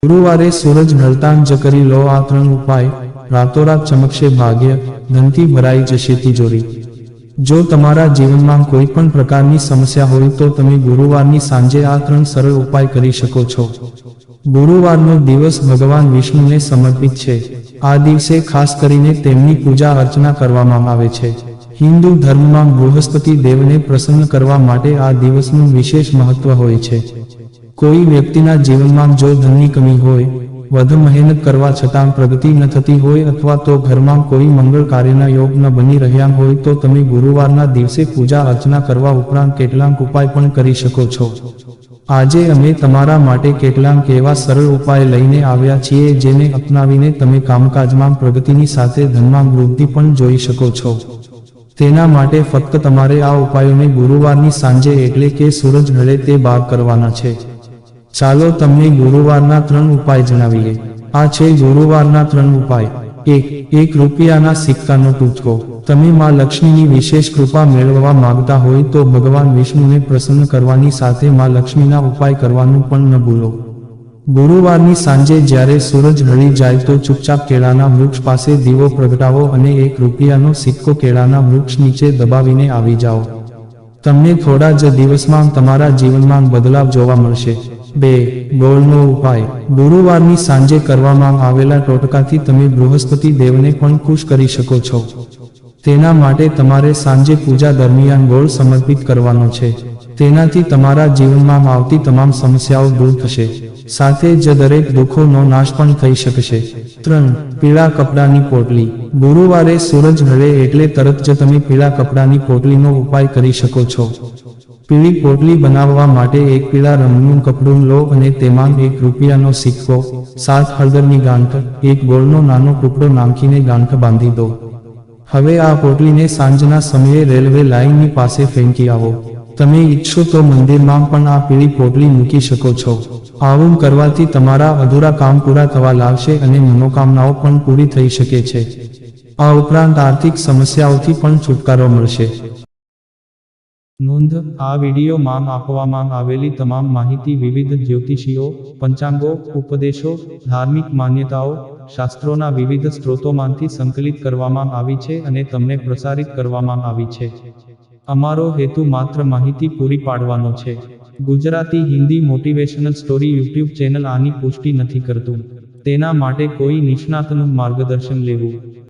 ગુરુવારે સૂરજ ઢળતાંજ કરી લો આ 3 ઉપાય, રાતોરાત ચમકશે ભાગ્ય, ધનથી ભરાઈ જશે તિજોરી। જો તમારા જીવનમાં કોઈ પણ પ્રકારની સમસ્યા હોય તો તમે ગુરુવારની સાંજે આ 3 સરળ ઉપાય કરી શકો છો। ગુરુવારનો દિવસ ભગવાન વિષ્ણુને સમર્પિત છે। આ દિવસે ખાસ કરીને તેમની પૂજા અર્ચના કરવામાં આવે છે। હિન્દુ ધર્મમાં બૃહસ્પતિ દેવને પ્રસન્ન કરવા માટે આ દિવસનું વિશેષ મહત્વ હોય છે। કોઈ વ્યક્તિના જીવનમાં જો ધનની કમી હોય, વધુ મહેનત કરવા છતાં પ્રગતિ ન થતી હોય અથવા તો ઘરમાં કોઈ મંગળ કાર્યના યોગ ન બની રહ્યા હોય તો તમે ગુરુવારના દિવસે પૂજા અર્ચના કરવા ઉપરાંત કેટલાક ઉપાય પણ કરી શકો છો। આજે અમે તમારા માટે કેટલાક એવા સરળ ઉપાય લઈને આવ્યા છીએ જેને અપનાવીને તમે કામકાજમાં પ્રગતિની સાથે ધનમાં વૃદ્ધિ પણ જોઈ શકો છો। તેના માટે ફક્ત તમારે આ ઉપાયોને ગુરુવારની સાંજે એટલે કે સૂરજ ઢળે તે બાદ કરવાના છે। ચાલો તમને ગુરુવારના 3 ઉપાય જણાવીએ। આ છે ગુરુવારના 3 ઉપાય। 1 રૂપિયાના સિક્કાનો ટૂચકો। તમે માં લક્ષ્મીની વિશેષ કૃપા મેળવવા માંગતા હોય તો ભગવાન વિષ્ણુને પ્રસન્ન કરવાની સાથે માં લક્ષ્મીના ઉપાય કરવાનું પણ ન ભૂલો। ગુરુવારની સાંજે જ્યારે સૂરજ ઢળી જાય તો ચૂપચાપ કેળાના વૃક્ષ પાસે દીવો પ્રગટાવો અને 1 રૂપિયાનો સિક્કો કેળાના વૃક્ષ નીચે દબાવીને આવી જાઓ। તમને થોડા જ દિવસમાં તમારા જીવનમાં બદલાવ જોવા મળશે। 2 ગોળનો ઉપાય। ગુરુવારની સાંજે કરવામાં આવેલા ટોટકાથી તમે બૃહસ્પતિ દેવને પણ ખુશ કરી શકો છો। તેના માટે તમારે સાંજે પૂજા દરમિયાન ગોળ સમર્પિત કરવાનો છે। તેનાથી તમારા જીવનમાં આવતી તમામ સમસ્યાઓ દૂર થશે, સાથે જ દરેક દુઃખોનો નાશ પણ થઈ શકશે। 3 પીળા કપડાની પોટલી। ગુરુવારે સૂરજ ઢળે એટલે તરત જ તમે પીળા કપડાની પોટલીનો ઉપાય કરી શકો છો। પીળી પોટલી બનાવવા માટે 1 પીળા રંગનું કપડું લો અને તેમાં 1 રૂપિયાનો સિક્કો, 7 હળદરની ગાંઠ, 1 ગોળનો નાનો ટુકડો નાખીને ગાંઠ બાંધી દો। હવે આ પોટલીને સાંજના સમયે રેલવે લાઇનની પાસે ફેંકી આવો। તમે ઈચ્છો તો મંદિરમાં પણ આ પીળી પોટલી મૂકી શકો છો। આવું કરવાથી તમારા અધૂરા કામ પૂરા થવા લાગશે અને મનોકામનાઓ પણ પૂરી થઈ શકે છે। આ ઉપરાંત આર્થિક સમસ્યાઓથી પણ છુટકારો મળશે। નોંધ: આ વિડીયોમાં આપવામાં આવેલી તમામ માહિતી વિવિધ જ્યોતિષીઓ, પંચાંગો, ઉપદેશો, ધાર્મિક માન્યતાઓ, શાસ્ત્રોના વિવિધ સ્ત્રોતોમાંથી સંકલિત કરવામાં આવી છે અને તમને પ્રસારિત કરવામાં આવી છે। અમારો હેતુ માત્ર માહિતી પૂરી પાડવાનો છે। Gujarati Hindi motivational story YouTube channel આની પુષ્ટિ નથી કરતું। તેના માટે કોઈ નિષ્ણાતનું માર્ગદર્શન લેવું